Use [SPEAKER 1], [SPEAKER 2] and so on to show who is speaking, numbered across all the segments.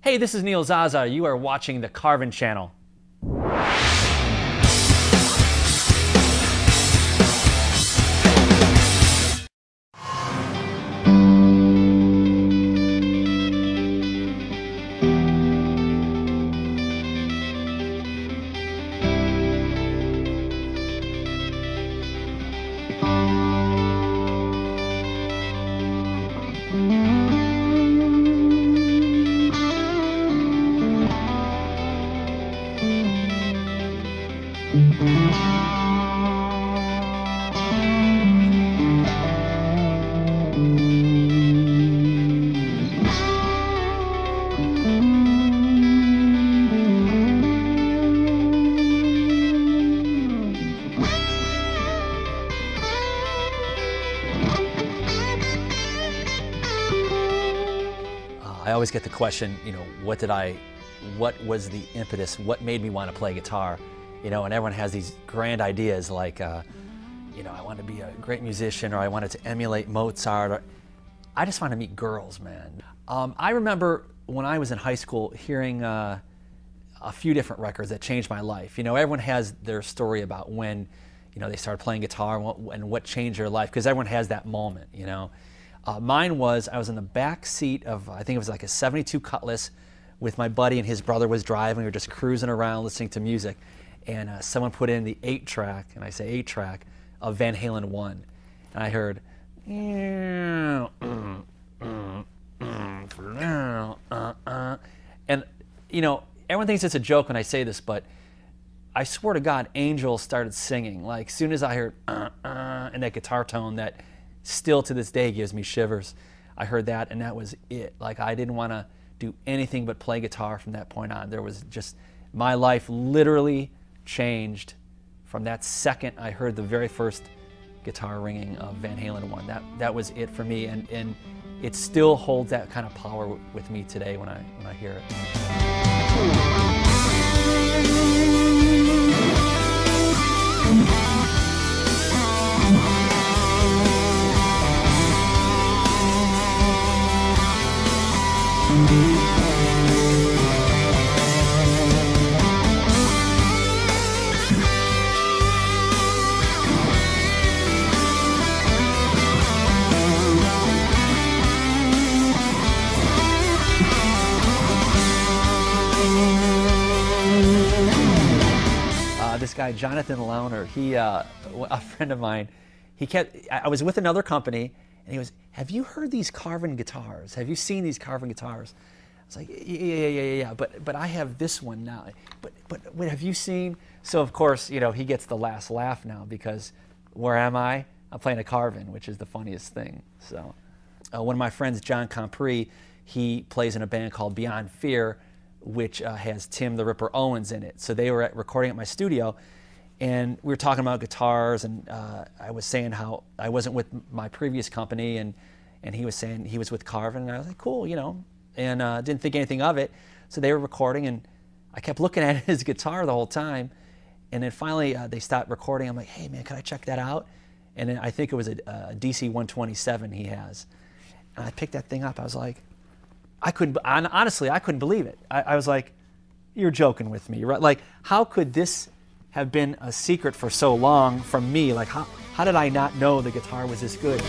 [SPEAKER 1] Hey, this is Neil Zaza. You are watching the CARVIN channel.
[SPEAKER 2] I always get the question, what was the impetus? What made me want to play guitar? And everyone has these grand ideas like, I want to be a great musician, or I wanted to emulate Mozart. I just want to meet girls, man. I remember when I was in high school hearing a few different records that changed my life. Everyone has their story about when, they started playing guitar and what changed their life, because everyone has that moment, Mine was, I was in the back seat of, I think it was like a 72 Cutlass with my buddy, and his brother was driving. We were just cruising around listening to music. And someone put in the 8-track, and I say 8-track, of Van Halen 1. And I heard, and everyone thinks it's a joke when I say this, but I swear to God, angels started singing. Like, as soon as I heard and that guitar tone that still to this day gives me shivers, I heard that, and that was it. Like, I didn't want to do anything but play guitar from that point on. There was just, my life literally changed from that second I heard the very first guitar ringing of Van Halen 1. That was it for me, and it still holds that kind of power with me today when I hear it. This guy, Jonathan Launer, a friend of mine, I was with another company, and he was, have you heard these CARVIN guitars? Have you seen these CARVIN guitars? I was like, yeah, but I have this one now. But have you seen? So of course, he gets the last laugh now, because where am I? I'm playing a CARVIN, which is the funniest thing. So one of my friends, John Compre, he plays in a band called Beyond Fear, which has Tim the Ripper Owens in it. So they were recording at my studio, and we were talking about guitars, and I was saying how I wasn't with my previous company, and he was saying he was with CARVIN, and I was like, cool, and didn't think anything of it. So they were recording, and I kept looking at his guitar the whole time, and then finally they stopped recording. I'm like, hey man, can I check that out? And then I think it was a DC 127 he has, and I picked that thing up. I was like, honestly, I couldn't believe it. I was like, you're joking with me, right? Like, how could this have been a secret for so long from me? Like, how did I not know the guitar was this good?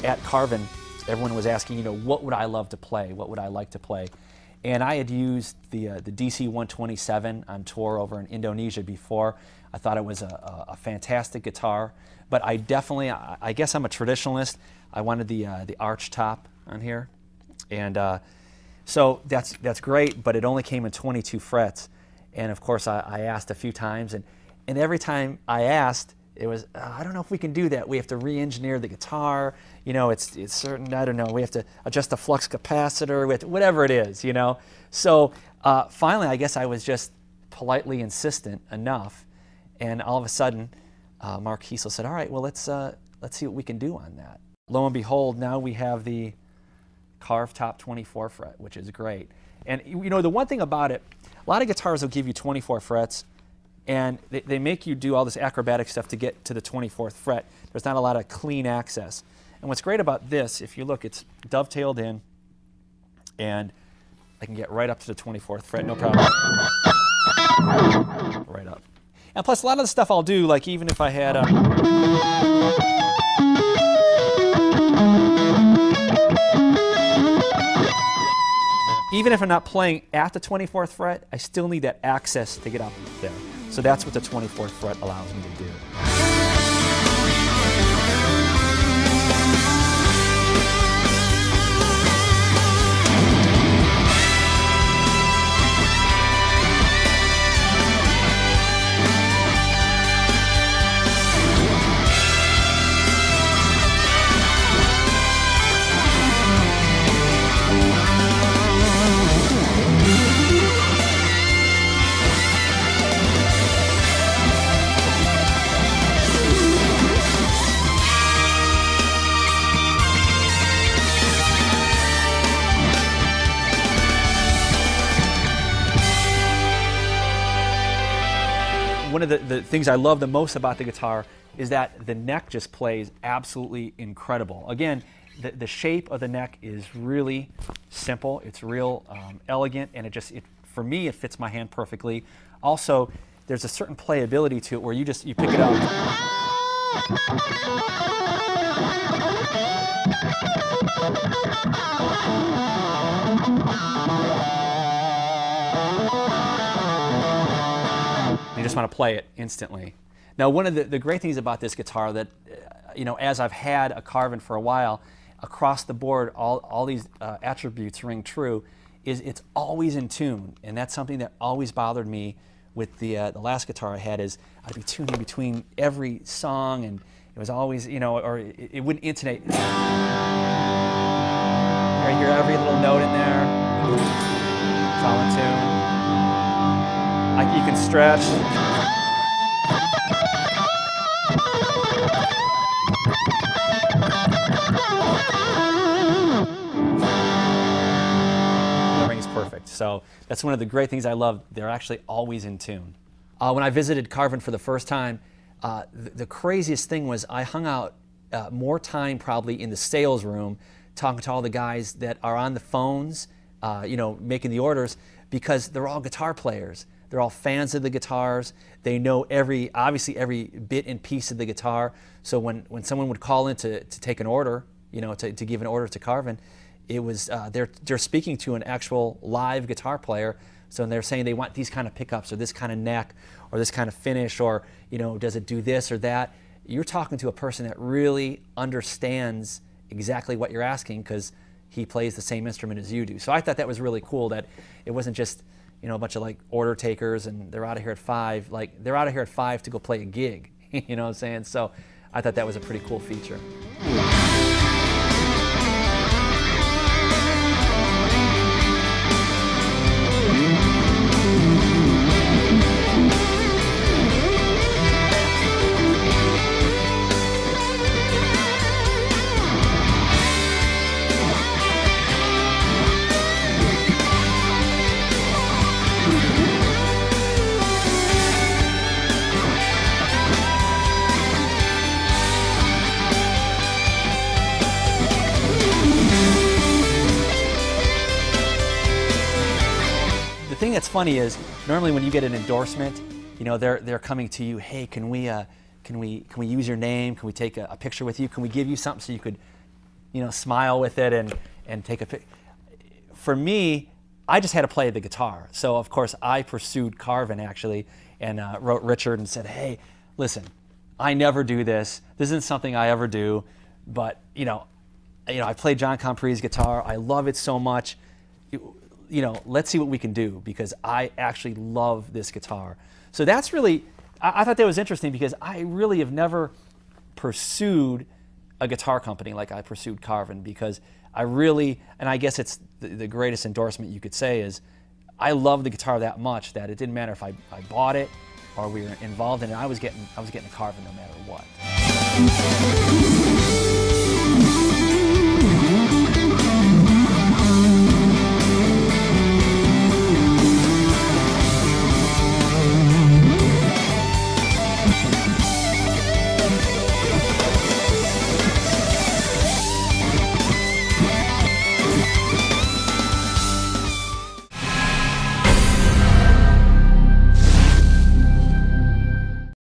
[SPEAKER 2] At CARVIN, everyone was asking, what would I love to play? What would I like to play? And I had used the DC 127 on tour over in Indonesia before. I thought it was a fantastic guitar, but I guess I'm a traditionalist. I wanted the arch top on here, and so that's great, but it only came in 22 frets. And of course, I asked a few times, and every time I asked, it was, I don't know if we can do that. We have to re-engineer the guitar. It's certain, I don't know, we have to adjust the flux capacitor, we have to, whatever it is, So finally, I guess I was just politely insistent enough, and all of a sudden, Mark Kiesel said, all right, well, let's see what we can do on that. Lo and behold, now we have the carved top 24 fret, which is great. And you know, the one thing about it, a lot of guitars will give you 24 frets, and they make you do all this acrobatic stuff to get to the 24th fret. There's not a lot of clean access. And what's great about this, if you look, it's dovetailed in, and I can get right up to the 24th fret, no problem. Right up. And plus, a lot of the stuff I'll do, like even if I had a... Even if I'm not playing at the 24th fret, I still need that access to get up there. So that's what the 24th fret allows me to do. One of the things I love the most about the guitar is that the neck just plays absolutely incredible. Again, the shape of the neck is really simple. It's real elegant, and for me, it fits my hand perfectly. Also, there's a certain playability to it where you pick it up. You just want to play it instantly. Now, one of the great things about this guitar that, you know, as I've had a CARVIN for a while, across the board, all these attributes ring true, is it's always in tune. And that's something that always bothered me with the last guitar I had, is I'd be tuning between every song, and it was always, you know, or it wouldn't intonate. You hear every little note in there. It's all in tune. You can stretch. Everything's perfect. So that's one of the great things I love. They're actually always in tune. When I visited CARVIN for the first time, the craziest thing was I hung out more time probably in the sales room talking to all the guys that are on the phones, you know, making the orders, because they're all guitar players. They're all fans of the guitars. They know obviously every bit and piece of the guitar. So when someone would call in to take an order, you know, to give an order to CARVIN, it was they're speaking to an actual live guitar player. So they're saying they want these kind of pickups, or this kind of neck, or this kind of finish, or, you know, does it do this or that? You're talking to a person that really understands exactly what you're asking, because he plays the same instrument as you do. So I thought that was really cool, that it wasn't just, you know, a bunch of like order takers and they're out of here at 5. Like, they're out of here at 5 to go play a gig. You know what I'm saying? So I thought that was a pretty cool feature. The thing that's funny is, normally when you get an endorsement, you know, they're coming to you, hey, can we use your name? Can we take a picture with you? Can we give you something so you could, you know, smile with it and take a pic? For me, I just had to play the guitar. So of course I pursued CARVIN actually, and wrote Richard and said, hey, listen, I never do this. This isn't something I ever do, but you know, I played John Compre's guitar. I love it so much. You know, let's see what we can do, because I actually love this guitar. So that's really, I thought that was interesting, because I really have never pursued a guitar company like I pursued CARVIN, because I really, and I guess it's the greatest endorsement you could say, is I love the guitar that much that it didn't matter if I bought it, or we were involved in it, I was getting a CARVIN no matter what.